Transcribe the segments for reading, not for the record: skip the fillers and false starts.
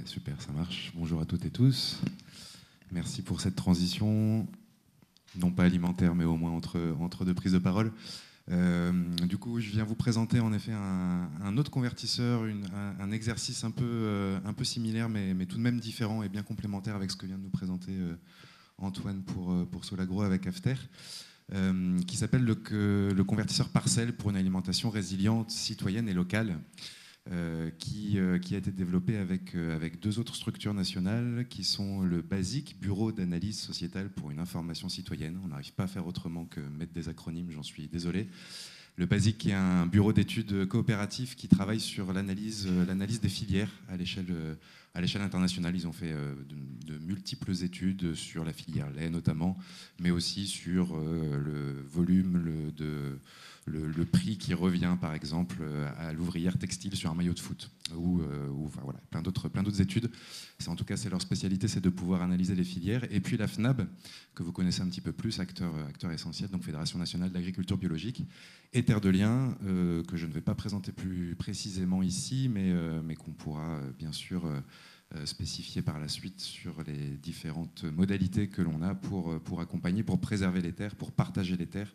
super, ça marche. Bonjour à toutes et tous. Merci pour cette transition, non pas alimentaire, mais au moins entre deux prises de parole. Du coup, je viens vous présenter en effet un autre convertisseur, un exercice un peu similaire, mais tout de même différent et bien complémentaire avec ce que vient de nous présenter Antoine pour Solagro avec After, qui s'appelle le convertisseur Parcelle pour une alimentation résiliente, citoyenne et locale. Qui a été développé avec deux autres structures nationales qui sont le BASIC, Bureau d'analyse sociétale pour une information citoyenne. On n'arrive pas à faire autrement que mettre des acronymes, j'en suis désolé. Le BASIC qui est un bureau d'études coopératif qui travaille sur l'analyse des filières à l'échelle internationale. Ils ont fait de multiples études sur la filière lait notamment, mais aussi sur le volume, le prix qui revient, par exemple, à l'ouvrière textile sur un maillot de foot, ou enfin, voilà, plein d'autres études. En tout cas, c'est leur spécialité, c'est de pouvoir analyser les filières. Et puis la FNAB, que vous connaissez un petit peu plus, acteur essentiel, donc Fédération nationale d'agriculture biologique, et Terre de Liens, que je ne vais pas présenter plus précisément ici, mais qu'on pourra bien sûr spécifier par la suite sur les différentes modalités que l'on a pour accompagner, pour préserver les terres, pour partager les terres,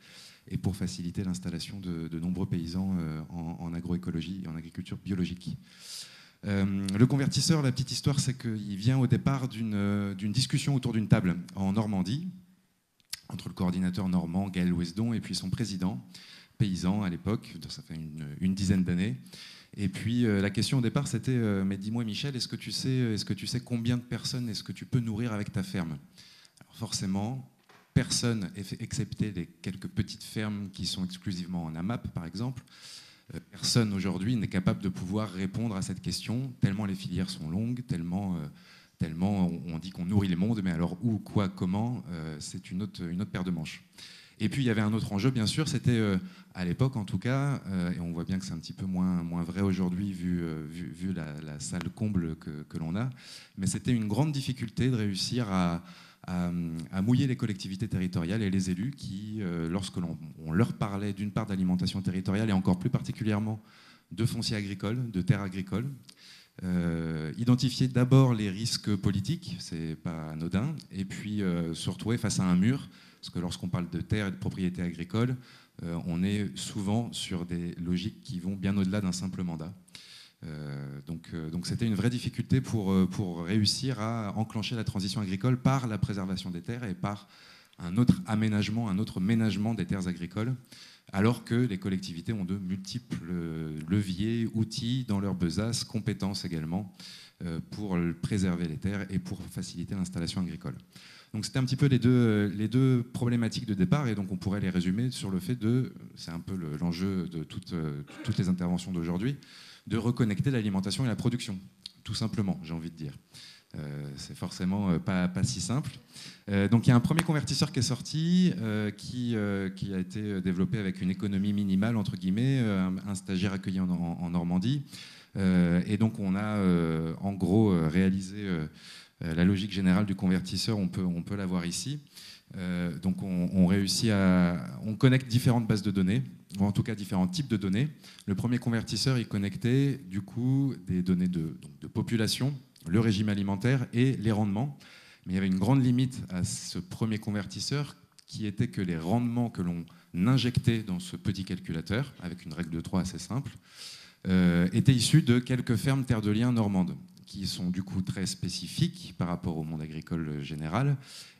et pour faciliter l'installation de nombreux paysans en agroécologie et en agriculture biologique. Le convertisseur, la petite histoire, c'est qu'il vient au départ d'une discussion autour d'une table en Normandie, entre le coordinateur normand, Gaël Ouesdon, et puis son président, paysan à l'époque, ça fait une dizaine d'années. Et puis la question au départ, c'était mais dis-moi Michel, est-ce que tu sais combien de personnes est-ce que tu peux nourrir avec ta ferme? Alors forcément, personne, excepté les quelques petites fermes qui sont exclusivement en AMAP, par exemple, personne aujourd'hui n'est capable de pouvoir répondre à cette question, tellement les filières sont longues, tellement on dit qu'on nourrit le monde, mais alors où, quoi, comment, c'est une autre paire de manches. Et puis il y avait un autre enjeu, bien sûr, c'était à l'époque en tout cas, et on voit bien que c'est un petit peu moins vrai aujourd'hui vu la salle comble que l'on a, mais c'était une grande difficulté de réussir à mouiller les collectivités territoriales et les élus qui, lorsque on leur parlait d'une part d'alimentation territoriale et encore plus particulièrement de foncier agricole, de terres agricoles, identifier d'abord les risques politiques, c'est pas anodin, et puis se retrouver face à un mur, parce que lorsqu'on parle de terre et de propriété agricole, on est souvent sur des logiques qui vont bien au-delà d'un simple mandat. Donc c'était une vraie difficulté pour réussir à enclencher la transition agricole par la préservation des terres et par un autre aménagement, un autre ménagement des terres agricoles, alors que les collectivités ont de multiples leviers, outils dans leur besace, compétences également, pour préserver les terres et pour faciliter l'installation agricole. Donc c'était un petit peu les deux problématiques de départ, et donc on pourrait les résumer sur le fait c'est un peu l'enjeu de toutes les interventions d'aujourd'hui, de reconnecter l'alimentation et la production, tout simplement, j'ai envie de dire. C'est forcément pas si simple. Donc il y a un premier convertisseur qui est sorti, qui a été développé avec une économie minimale, entre guillemets, un stagiaire accueilli en Normandie. Et donc on a en gros réalisé la logique générale du convertisseur, on peut la voir ici. Donc on connecte différentes bases de données, ou en tout cas différents types de données. Le premier convertisseur, il connectait du coup des données de population, le régime alimentaire et les rendements. Mais il y avait une grande limite à ce premier convertisseur, qui était que les rendements que l'on injectait dans ce petit calculateur, avec une règle de 3 assez simple, étaient issus de quelques fermes Terre de Liens normandes, qui sont du coup très spécifiques par rapport au monde agricole général,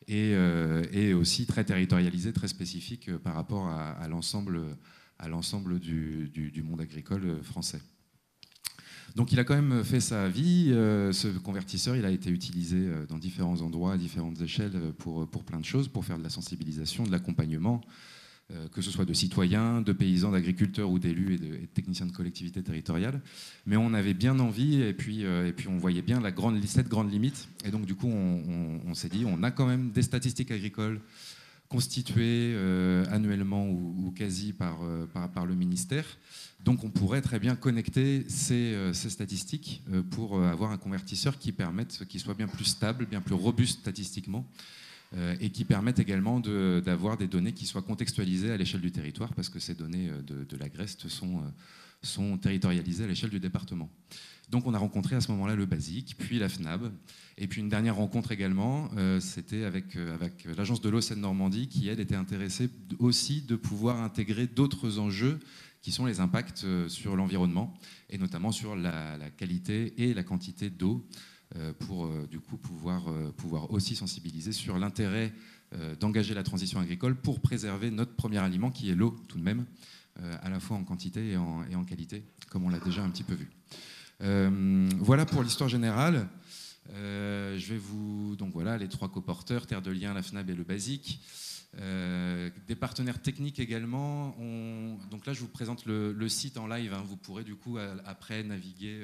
et aussi très territorialisées, très spécifiques par rapport à l'ensemble du monde agricole français. Donc il a quand même fait sa vie, ce convertisseur, il a été utilisé dans différents endroits, à différentes échelles, pour plein de choses, pour faire de la sensibilisation, de l'accompagnement, que ce soit de citoyens, de paysans, d'agriculteurs ou d'élus et de techniciens de collectivités territoriales. Mais on avait bien envie, et puis on voyait bien cette grande limite. Et donc du coup, on s'est dit, on a quand même des statistiques agricoles constituées annuellement ou quasi par le ministère. Donc on pourrait très bien connecter ces statistiques pour avoir un convertisseur qui soit bien plus stable, bien plus robuste statistiquement, et qui permettent également d'avoir des données qui soient contextualisées à l'échelle du territoire, parce que ces données de l'Agreste sont territorialisés à l'échelle du département. Donc on a rencontré à ce moment-là le BASIC, puis la FNAB, et puis une dernière rencontre également, c'était avec l'agence de l'eau Seine-Normandie, qui elle était intéressée aussi de pouvoir intégrer d'autres enjeux qui sont les impacts sur l'environnement, et notamment sur la qualité et la quantité d'eau, pour du coup pouvoir aussi sensibiliser sur l'intérêt d'engager la transition agricole pour préserver notre premier aliment qui est l'eau tout de même, à la fois en quantité et en qualité, comme on l'a déjà un petit peu vu. Voilà pour l'histoire générale. Je vais donc voilà, les trois coporteurs, Terre de Liens, la FNAB et le BASIC. Des partenaires techniques également. Donc là, je vous présente le site en live. Hein. Vous pourrez du coup après naviguer,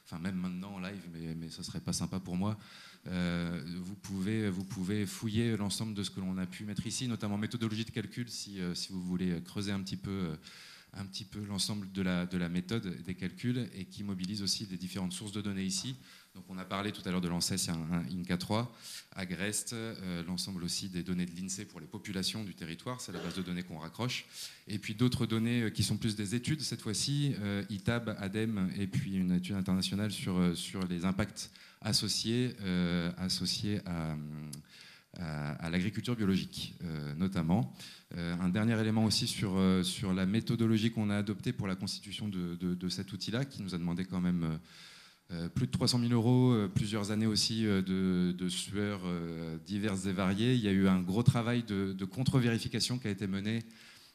enfin même maintenant en live, mais ce serait pas sympa pour moi. Vous pouvez fouiller l'ensemble de ce que l'on a pu mettre ici, notamment méthodologie de calcul, si vous voulez creuser un petit peu l'ensemble de la méthode des calculs, et qui mobilise aussi des différentes sources de données ici. Donc on a parlé tout à l'heure de l'ANSES, INCA 3, Agreste, l'ensemble aussi des données de l'INSEE pour les populations du territoire, c'est la base de données qu'on raccroche. Et puis d'autres données qui sont plus des études, cette fois-ci, ITAB, ADEME, et puis une étude internationale sur les impacts associés à l'agriculture biologique, notamment. Un dernier élément aussi sur la méthodologie qu'on a adoptée pour la constitution de cet outil-là, qui nous a demandé quand même plus de 300 000 €, plusieurs années aussi de sueurs diverses et variées. Il y a eu un gros travail de contre-vérification qui a été mené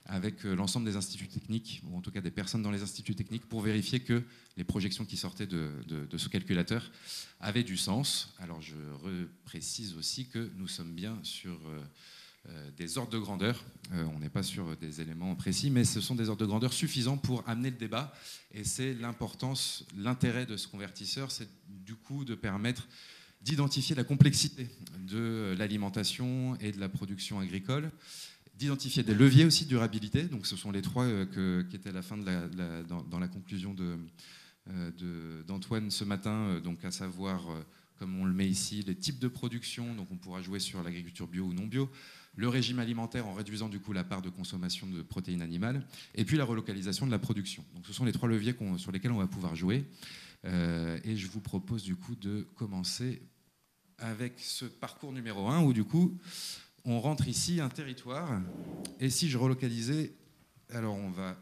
avec l'ensemble des instituts techniques, ou en tout cas des personnes dans les instituts techniques, pour vérifier que les projections qui sortaient de ce calculateur avaient du sens. Alors je précise aussi que nous sommes bien sur des ordres de grandeur. On n'est pas sur des éléments précis, mais ce sont des ordres de grandeur suffisants pour amener le débat. Et c'est l'importance, l'intérêt de ce convertisseur, c'est du coup de permettre d'identifier la complexité de l'alimentation et de la production agricole, d'identifier des leviers aussi de durabilité. Donc ce sont les trois qui étaient à la fin dans la conclusion d'Antoine ce matin, donc à savoir, comme on le met ici, les types de production. Donc on pourra jouer sur l'agriculture bio ou non bio, le régime alimentaire en réduisant du coup la part de consommation de protéines animales, et puis la relocalisation de la production. Donc ce sont les trois leviers sur lesquels on va pouvoir jouer. Et je vous propose du coup de commencer avec ce parcours numéro 1, où du coup on rentre ici un territoire. Et si je relocalisais, alors on a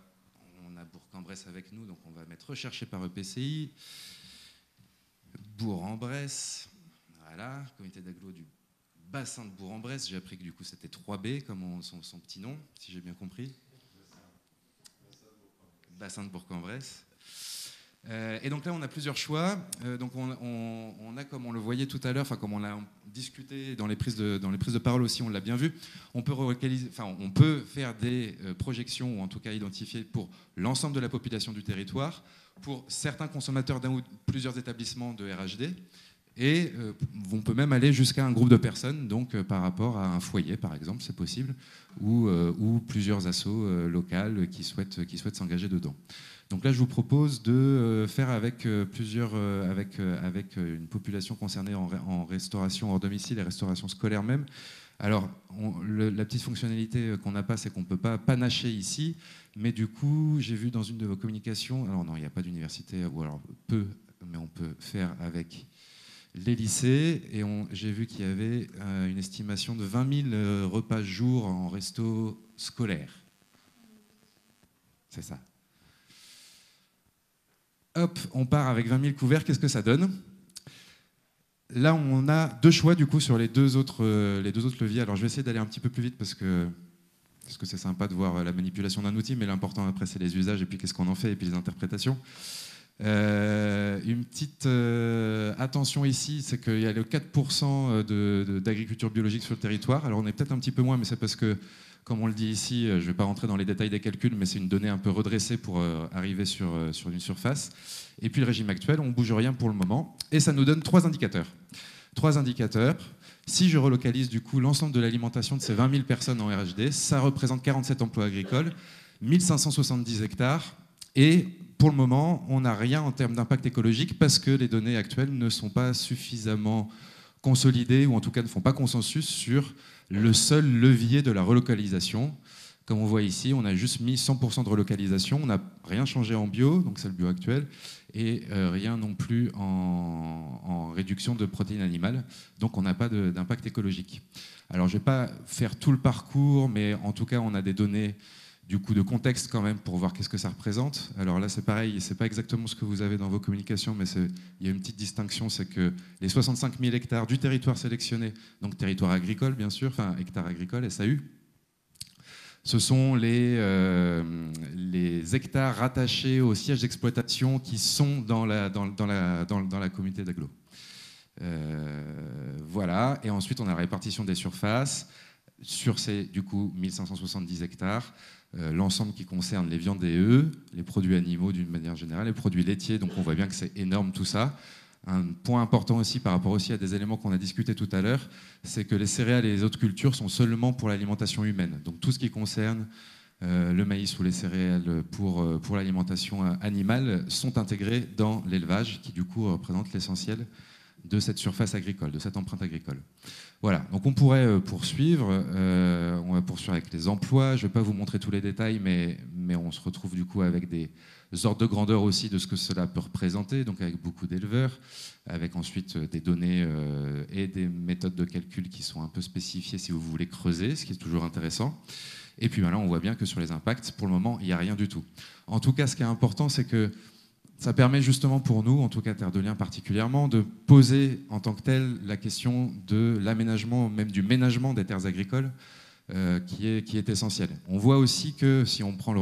Bourg-en-Bresse avec nous, donc on va mettre recherché par EPCI, Bourg-en-Bresse, voilà, comité d'agglo du bassin de Bourg-en-Bresse. J'ai appris que du coup c'était 3B comme son petit nom, si j'ai bien compris. Bassin de Bourg-en-Bresse. Et donc là, on a plusieurs choix. Donc on a, comme on le voyait tout à l'heure, enfin comme on l'a discuté dans les prises de parole aussi, on l'a bien vu. On peut faire des projections, ou en tout cas identifier pour l'ensemble de la population du territoire, pour certains consommateurs d'un ou plusieurs établissements de RHD. Et on peut même aller jusqu'à un groupe de personnes, donc par rapport à un foyer, par exemple, c'est possible, ou plusieurs assos locales qui souhaitent s'engager dedans. Donc là, je vous propose de faire avec avec une population concernée en restauration hors domicile et restauration scolaire même. Alors, la petite fonctionnalité qu'on n'a pas, c'est qu'on ne peut pas panacher ici, mais du coup, j'ai vu dans une de vos communications, alors non, il n'y a pas d'université, ou alors peu, mais on peut faire avec les lycées, et j'ai vu qu'il y avait une estimation de 20 000 repas jour en resto scolaire. C'est ça. Hop, on part avec 20 000 couverts, qu'est-ce que ça donne? Là, on a deux choix du coup sur les deux autres leviers. Alors je vais essayer d'aller un petit peu plus vite parce que c'est sympa de voir la manipulation d'un outil, mais l'important après c'est les usages et puis qu'est-ce qu'on en fait et puis les interprétations. Une petite attention ici, c'est qu'il y a le 4% d'agriculture biologique sur le territoire. Alors on est peut-être un petit peu moins, mais c'est parce que, comme on le dit ici, je ne vais pas rentrer dans les détails des calculs, mais c'est une donnée un peu redressée pour arriver sur une surface. Et puis le régime actuel, on ne bouge rien pour le moment. Et ça nous donne trois indicateurs. Si je relocalise du coup l'ensemble de l'alimentation de ces 20 000 personnes en RHD, ça représente 47 emplois agricoles, 1570 hectares. Et pour le moment, on n'a rien en termes d'impact écologique parce que les données actuelles ne sont pas suffisamment consolidées, ou en tout cas ne font pas consensus sur le seul levier de la relocalisation, Comme on voit ici, on a juste mis 100% de relocalisation, on n'a rien changé en bio, donc c'est le bio actuel, et rien non plus en réduction de protéines animales, donc on n'a pas d'impact écologique. Alors je ne vais pas faire tout le parcours, mais en tout cas on a des données du coup de contexte quand même pour voir qu'est-ce que ça représente. Alors là c'est pareil, c'est pas exactement ce que vous avez dans vos communications, mais il y a une petite distinction, c'est que les 65 000 hectares du territoire sélectionné, donc territoire agricole bien sûr, enfin hectares agricoles, SAU, ce sont les hectares rattachés au siège d'exploitation qui sont dans la communauté d'agglo. Voilà, et ensuite on a la répartition des surfaces sur ces du coup 1570 hectares, l'ensemble qui concerne les viandes et œufs, les produits animaux d'une manière générale, les produits laitiers, donc on voit bien que c'est énorme tout ça. Un point important aussi par rapport aussi à des éléments qu'on a discutés tout à l'heure, c'est que les céréales et les autres cultures sont seulement pour l'alimentation humaine. Donc tout ce qui concerne le maïs ou les céréales pour l'alimentation animale sont intégrés dans l'élevage qui du coup représente l'essentiel de cette surface agricole, de cette empreinte agricole. Voilà, donc on pourrait poursuivre, on va poursuivre avec les emplois, je ne vais pas vous montrer tous les détails, mais on se retrouve du coup avec des ordres de grandeur aussi de ce que cela peut représenter, donc avec beaucoup d'éleveurs, avec ensuite des données et des méthodes de calcul qui sont un peu spécifiées si vous voulez creuser, ce qui est toujours intéressant. Et puis là, on voit bien que sur les impacts, pour le moment, il n'y a rien du tout. En tout cas, ce qui est important, c'est que ça permet justement pour nous, en tout cas Terre de Liens particulièrement, de poser en tant que tel la question de l'aménagement, même du ménagement des terres agricoles, qui est essentiel. On voit aussi que, si on prend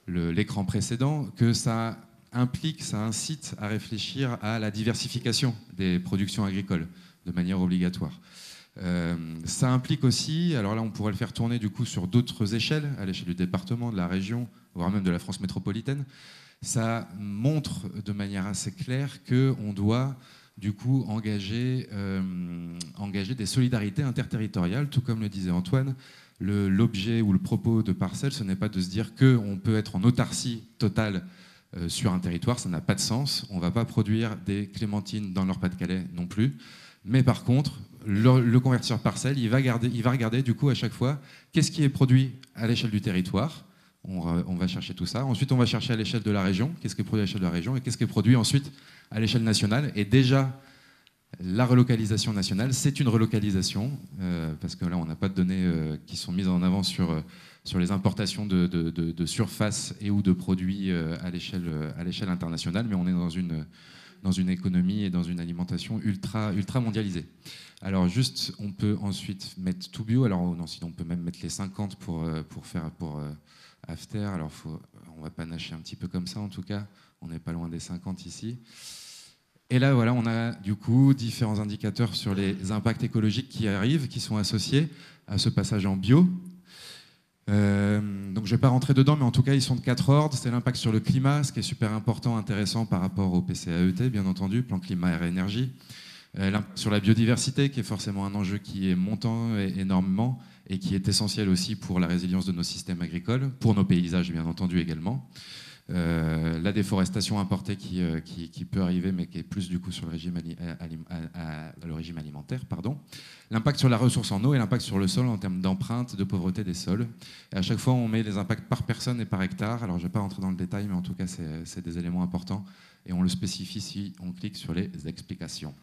l'écran précédent, que ça implique, ça incite à réfléchir à la diversification des productions agricoles de manière obligatoire. Ça implique aussi, alors là on pourrait le faire tourner du coup sur d'autres échelles, à l'échelle du département, de la région, voire même de la France métropolitaine. Ça montre de manière assez claire qu'on doit du coup engager des solidarités interterritoriales, tout comme le disait Antoine. L'objet ou le propos de Parcelles, ce n'est pas de se dire qu'on peut être en autarcie totale sur un territoire, ça n'a pas de sens. On ne va pas produire des clémentines dans le Nord-Pas-de-Calais non plus. Mais par contre, le convertisseur Parcelles, il va regarder du coup à chaque fois qu'est-ce qui est produit à l'échelle du territoire. On va chercher tout ça. Ensuite, on va chercher à l'échelle de la région, qu'est-ce qui est produit à l'échelle de la région et qu'est-ce qui est produit ensuite à l'échelle nationale. Et déjà, la relocalisation nationale, c'est une relocalisation, parce que là, on n'a pas de données qui sont mises en avant sur les importations de surface et ou de produits à l'échelle internationale, mais on est dans une économie et dans une alimentation ultra mondialisée. Alors juste, on peut ensuite mettre tout bio. Alors non, sinon on peut même mettre les 50 pour after. Alors on va panacher un petit peu comme ça en tout cas. On n'est pas loin des 50 ici. Et là, voilà, on a du coup différents indicateurs sur les impacts écologiques qui arrivent, qui sont associés à ce passage en bio. Donc je ne vais pas rentrer dedans, mais en tout cas, ils sont de 4 ordres. C'est l'impact sur le climat, ce qui est super important, intéressant par rapport au PCAET, bien entendu, plan climat, air et énergie. L'impact sur la biodiversité, qui est forcément un enjeu qui est montant énormément et qui est essentiel aussi pour la résilience de nos systèmes agricoles, pour nos paysages, bien entendu, également. La déforestation importée qui peut arriver, mais qui est plus du coup sur le régime alimentaire. L'impact sur la ressource en eau et l'impact sur le sol en termes d'empreinte, de pauvreté des sols. Et à chaque fois, on met les impacts par personne et par hectare. Alors, je ne vais pas rentrer dans le détail, mais en tout cas, c'est des éléments importants. Et on le spécifie si on clique sur les explications.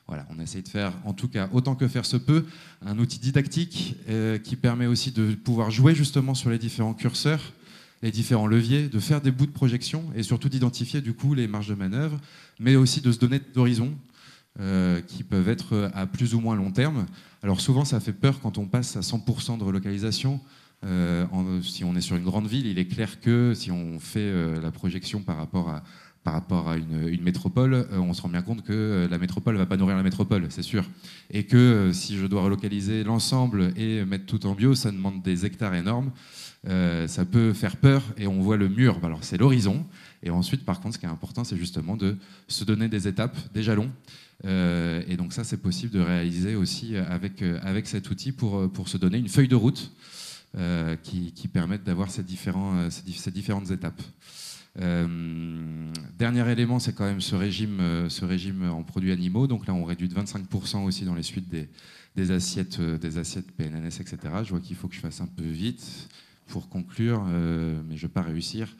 Voilà, on essaye de faire, en tout cas, autant que faire se peut, un outil didactique qui permet aussi de pouvoir jouer justement sur les différents curseurs, les différents leviers, de faire des bouts de projection et surtout d'identifier du coup les marges de manœuvre, mais aussi de se donner d'horizons qui peuvent être à plus ou moins long terme. Alors souvent ça fait peur quand on passe à 100% de relocalisation. Si on est sur une grande ville, il est clair que si on fait la projection par rapport à une métropole, on se rend bien compte que la métropole ne va pas nourrir la métropole, c'est sûr. Et que si je dois relocaliser l'ensemble et mettre tout en bio, ça demande des hectares énormes. Ça peut faire peur et on voit le mur. Alors c'est l'horizon. Et ensuite, par contre, ce qui est important, c'est justement de se donner des étapes, des jalons. Et donc ça, c'est possible de réaliser aussi avec cet outil pour se donner une feuille de route qui permette d'avoir ces différentes étapes. Dernier élément, c'est quand même ce régime en produits animaux. Donc là, on réduit de 25% aussi dans les suites des assiettes PNNS, etc. Je vois qu'il faut que je fasse un peu vite pour conclure, mais je ne vais pas réussir.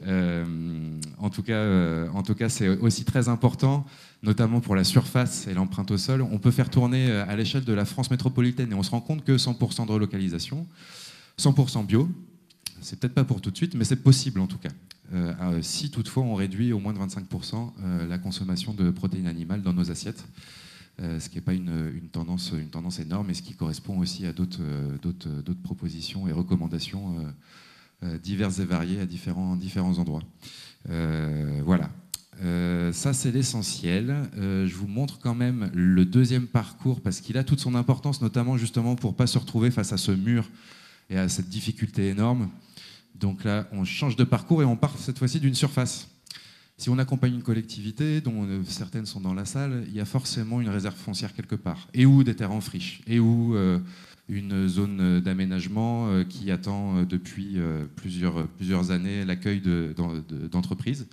En tout cas, c'est aussi très important, notamment pour la surface et l'empreinte au sol. On peut faire tourner à l'échelle de la France métropolitaine et on se rend compte que 100% de relocalisation, 100% bio, c'est peut-être pas pour tout de suite, mais c'est possible en tout cas. Si toutefois on réduit au moins de 25% la consommation de protéines animales dans nos assiettes, ce qui n'est pas une tendance énorme et ce qui correspond aussi à d'autres propositions et recommandations diverses et variées à différents endroits. Voilà. Ça, c'est l'essentiel. Je vous montre quand même le deuxième parcours parce qu'il a toute son importance, notamment justement pour ne pas se retrouver face à ce mur et à cette difficulté énorme. Donc là, on change de parcours et on part cette fois-ci d'une surface. Si on accompagne une collectivité, dont certaines sont dans la salle, il y a forcément une réserve foncière quelque part. Et ou des terres en friche. Et ou une zone d'aménagement qui attend depuis plusieurs années l'accueil d'entreprises.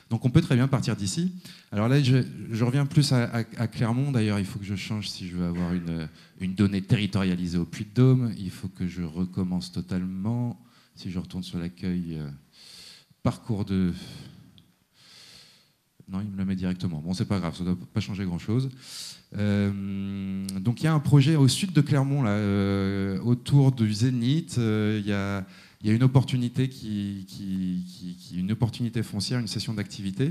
Donc on peut très bien partir d'ici. Alors là, je reviens plus à Clermont. D'ailleurs, il faut que je change si je veux avoir une donnée territorialisée au Puy-de-Dôme. Il faut que je recommence totalement. Si je retourne sur l'accueil, parcours de... Non, il me le met directement. Bon, c'est pas grave, ça ne doit pas changer grand-chose. Donc il y a un projet au sud de Clermont, là, autour du Zénith. Il y a une opportunité une opportunité foncière, une session d'activité,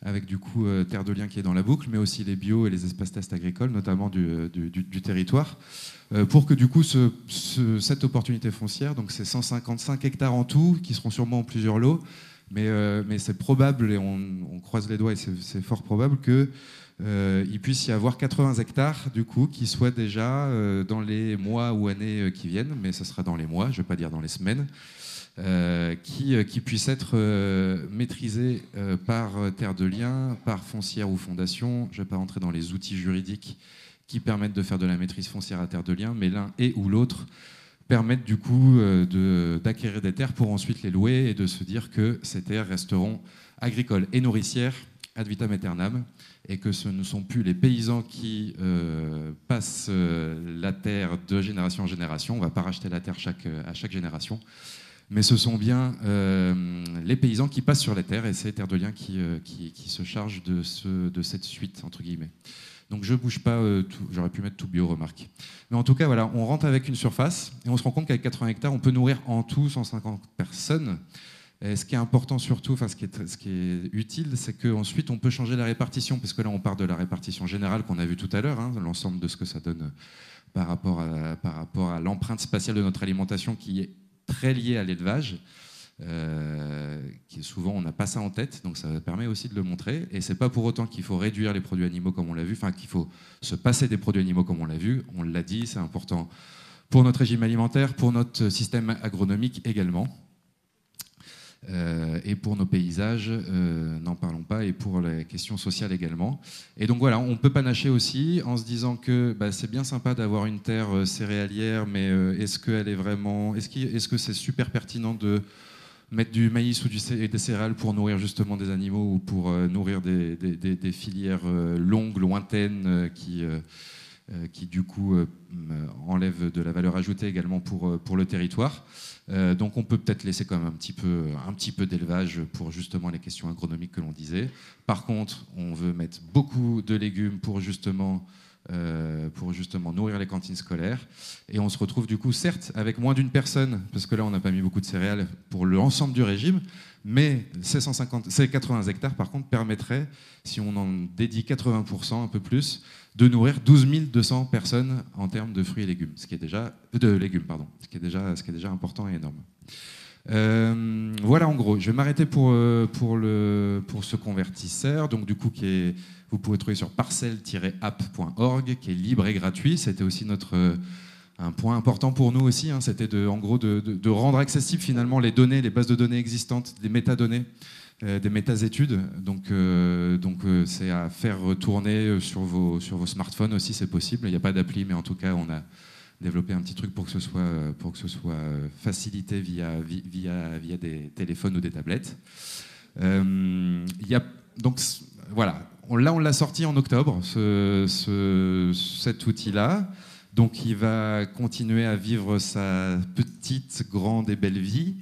avec du coup Terre de Liens qui est dans la boucle, mais aussi les bio et les espaces tests agricoles, notamment du territoire, pour que du coup cette opportunité foncière, donc c'est 155 hectares en tout, qui seront sûrement en plusieurs lots, mais c'est probable, et on croise les doigts, et c'est fort probable qu'il puisse y avoir 80 hectares du coup, qui soient déjà dans les mois ou années qui viennent, mais ce sera dans les mois, je ne vais pas dire dans les semaines, qui puissent être maîtrisés par Terre de Liens, par foncière ou fondation. Je ne vais pas rentrer dans les outils juridiques qui permettent de faire de la maîtrise foncière à Terre de Liens, mais l'un et ou l'autre permettent du coup d'acquérir des terres pour ensuite les louer et de se dire que ces terres resteront agricoles et nourricières ad vitam aeternam et que ce ne sont plus les paysans qui passent la terre de génération en génération. On ne va pas racheter la terre à chaque génération, mais ce sont bien les paysans qui passent sur les terres et c'est Terre de Liens qui se charge de cette suite, entre guillemets. Donc je ne bouge pas tout. J'aurais pu mettre tout bio, remarque. Mais en tout cas, voilà, on rentre avec une surface et on se rend compte qu'avec 80 hectares, on peut nourrir en tout 150 personnes. Et ce qui est important surtout, enfin ce qui est utile, c'est qu'ensuite on peut changer la répartition, parce que là on part de la répartition générale qu'on a vue tout à l'heure, hein, l'ensemble de ce que ça donne par rapport à l'empreinte spatiale de notre alimentation qui est très liée à l'élevage. Qui souvent on n'a pas ça en tête, donc ça permet aussi de le montrer. Et c'est pas pour autant qu'il faut réduire les produits animaux comme on l'a vu, enfin qu'il faut se passer des produits animaux comme on l'a vu. On l'a dit, c'est important pour notre régime alimentaire, pour notre système agronomique également, et pour nos paysages, n'en parlons pas, et pour les questions sociales également. Et donc voilà, on peut panacher aussi en se disant que c'est bien sympa d'avoir une terre céréalière, mais est-ce qu'elle est vraiment, est-ce que c'est super pertinent de mettre du maïs ou des céréales pour nourrir justement des animaux ou pour nourrir des filières longues, lointaines, qui du coup enlèvent de la valeur ajoutée également pour le territoire. Donc on peut peut-être laisser quand même un petit peu d'élevage pour justement les questions agronomiques que l'on disait. Par contre, on veut mettre beaucoup de légumes pour justement nourrir les cantines scolaires. Et on se retrouve du coup, certes, avec moins d'une personne, parce que là, on n'a pas mis beaucoup de céréales pour l'ensemble du régime, mais ces 80 hectares, par contre, permettraient, si on en dédie 80%, un peu plus, de nourrir 12 200 personnes en termes de fruits et légumes, ce qui est déjà important et énorme. Voilà en gros, je vais m'arrêter pour ce convertisseur, donc du coup vous pouvez trouver sur parcelle-app.org, qui est libre et gratuit. C'était aussi un point important pour nous aussi, hein, c'était de rendre accessibles finalement les données, les bases de données existantes, des métadonnées, des méta-études. Donc c'est à faire tourner sur vos smartphones aussi, c'est possible. Il n'y a pas d'appli, mais en tout cas on a développer un petit truc pour que ce soit facilité via des téléphones ou des tablettes. Donc voilà, on l'a sorti en octobre, cet outil-là. Donc il va continuer à vivre sa petite, grande et belle vie.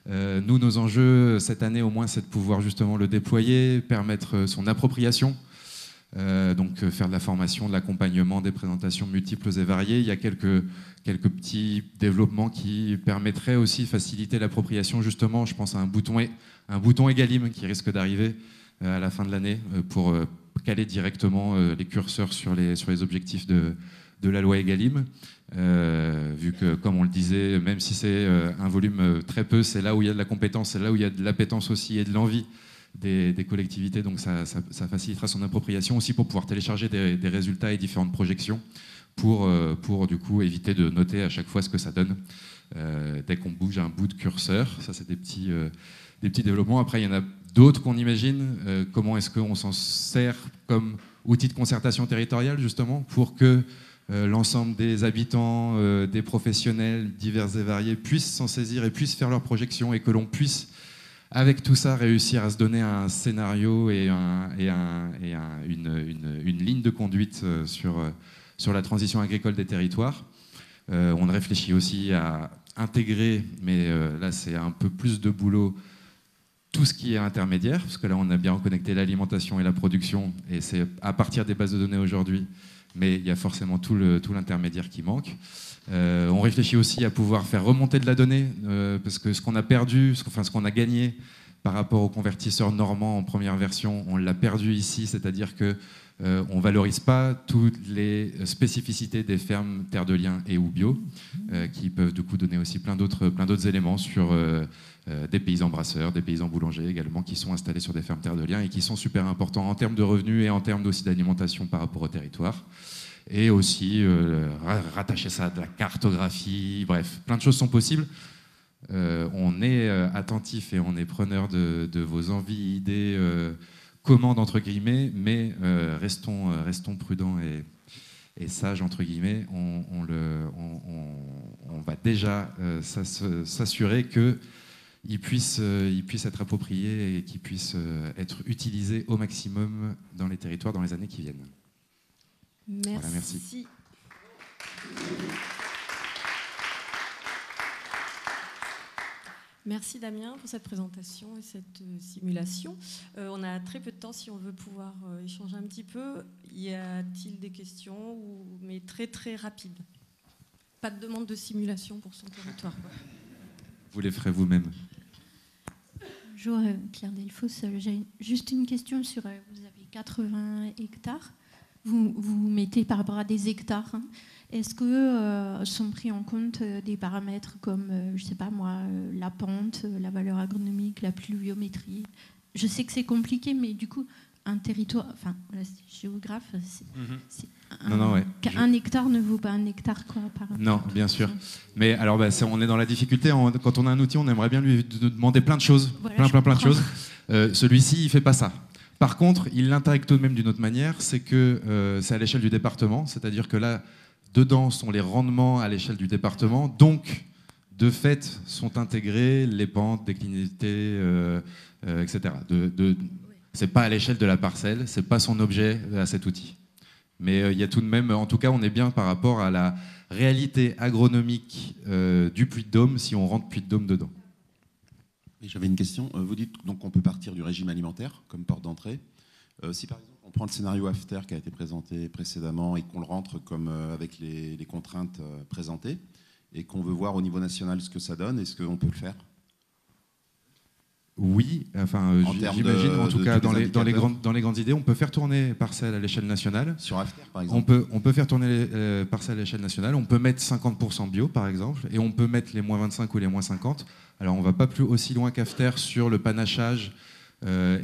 Nous, nos enjeux cette année au moins, c'est de pouvoir justement le déployer, permettre son appropriation. Donc faire de la formation, de l'accompagnement, des présentations multiples et variées. Il y a quelques petits développements qui permettraient aussi de faciliter l'appropriation. Justement, je pense à un bouton Egalim qui risque d'arriver à la fin de l'année pour caler directement les curseurs sur les objectifs de la loi Egalim. Vu que, comme on le disait, même si c'est un volume très peu, c'est là où il y a de la compétence, c'est là où il y a de l'appétence aussi et de l'envie des collectivités, donc ça facilitera son appropriation aussi pour pouvoir télécharger des résultats et différentes projections pour du coup éviter de noter à chaque fois ce que ça donne dès qu'on bouge un bout de curseur. Ça, c'est des petits développements. Après, il y en a d'autres qu'on imagine. Comment est-ce qu'on s'en sert comme outil de concertation territoriale, justement, pour que l'ensemble des habitants, des professionnels divers et variés puissent s'en saisir et puissent faire leurs projections et que l'on puisse avec tout ça, réussir à se donner un scénario et une ligne de conduite sur la transition agricole des territoires. On réfléchit aussi à intégrer, mais là c'est un peu plus de boulot, tout ce qui est intermédiaire, parce que là on a bien reconnecté l'alimentation et la production, et c'est à partir des bases de données aujourd'hui, mais il y a forcément tout l'intermédiaire qui manque. On réfléchit aussi à pouvoir faire remonter de la donnée, parce que ce qu'on a perdu, ce qu'on a gagné par rapport aux convertisseurs normands en première version, on l'a perdu ici, c'est-à-dire que on ne valorise pas toutes les spécificités des fermes terre de liens et ou bio, qui peuvent du coup donner aussi plein d'autres éléments sur des paysans brasseurs, des paysans boulangers également, qui sont installés sur des fermes terre de liens et qui sont super importants en termes de revenus et en termes aussi d'alimentation par rapport au territoire. Et aussi rattacher ça à de la cartographie, bref, plein de choses sont possibles. On est attentif et on est preneur de vos envies, idées, commandes entre guillemets, mais restons prudents et sages entre guillemets. On va déjà s'assurer qu'il puisse être approprié et qu'il puisse être utilisé au maximum dans les territoires dans les années qui viennent. Merci. Voilà, merci. Merci Damien pour cette présentation et cette simulation. On a très peu de temps si on veut pouvoir échanger un petit peu. Y a-t-il des questions, mais très très rapides? Pas de demande de simulation pour son territoire. Vous les ferez vous-même. Bonjour Claire Delfos, j'ai juste une question sur, vous avez 80 hectares. Vous mettez par rapport à des hectares, hein. Est-ce que sont pris en compte des paramètres comme, je ne sais pas moi, la pente, la valeur agronomique, la pluviométrie? Je sais que c'est compliqué, mais du coup, un territoire, enfin, là, c'est géographe, un hectare ne vaut pas un hectare, quoi, par rapport. Non, bien sûr. Mais alors, on est dans la difficulté. Quand on a un outil, on aimerait bien lui demander plein de choses, voilà, plein de choses. Celui-ci, il ne fait pas ça. Par contre, il l'intègre tout de même d'une autre manière, c'est que c'est à l'échelle du département, c'est-à-dire que là, dedans sont les rendements à l'échelle du département, donc de fait sont intégrés les pentes, déclinités, etc. C'est pas à l'échelle de la parcelle, c'est pas son objet à cet outil. Mais il y a tout de même, en tout cas, on est bien par rapport à la réalité agronomique du Puy-de-Dôme si on rentre Puy-de-Dôme dedans. J'avais une question. Vous dites donc qu'on peut partir du régime alimentaire comme porte d'entrée. Si par exemple on prend le scénario AFTER qui a été présenté précédemment et qu'on le rentre comme avec les contraintes présentées et qu'on veut voir au niveau national ce que ça donne, est-ce qu'on peut le faire? Oui, enfin, j'imagine, en tout cas, dans les grandes idées, on peut faire tourner parcelles à l'échelle nationale. Sur AFTER, par exemple. On peut faire tourner les parcelles à l'échelle nationale. On peut mettre 50% bio, par exemple, et on peut mettre les moins 25 ou les moins 50. Alors, on ne va pas plus aussi loin qu'AFTER sur le panachage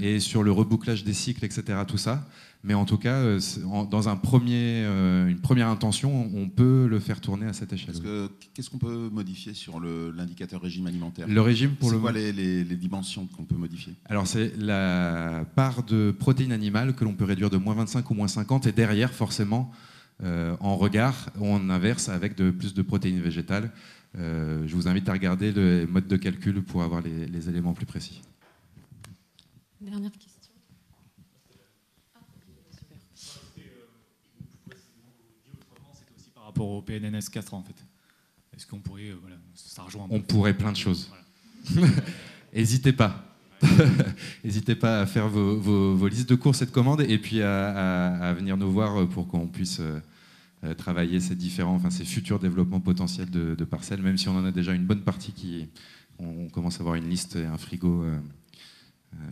et sur le rebouclage des cycles, etc., tout ça. Mais en tout cas, dans une première intention, on peut le faire tourner à cette échelle. Qu'est-ce qu'on peut modifier sur l'indicateur régime alimentaire? Le régime, pour c'est quoi les dimensions qu'on peut modifier? Alors, c'est la part de protéines animales que l'on peut réduire de moins 25 ou moins 50, et derrière, forcément, en regard, on inverse avec plus de protéines végétales. Je vous invite à regarder le mode de calcul pour avoir les éléments plus précis. Dernière question. Par rapport au PNNS 4 en fait. Est-ce qu'on pourrait, voilà, ça rejoint un peu. On pourrait plein de choses. Voilà. N'hésitez pas. N'hésitez pas à faire vos listes de courses et de commandes et puis à venir nous voir pour qu'on puisse travailler ces futurs développements potentiels de parcelles, même si on en a déjà une bonne partie on commence à avoir une liste et un frigo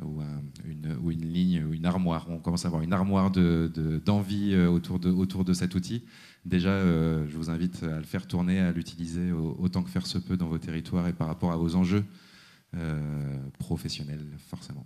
ou une ligne ou une armoire. On commence à avoir une armoire d'envie autour de cet outil. Déjà, je vous invite à le faire tourner, à l'utiliser autant que faire se peut dans vos territoires et par rapport à vos enjeux professionnels, forcément.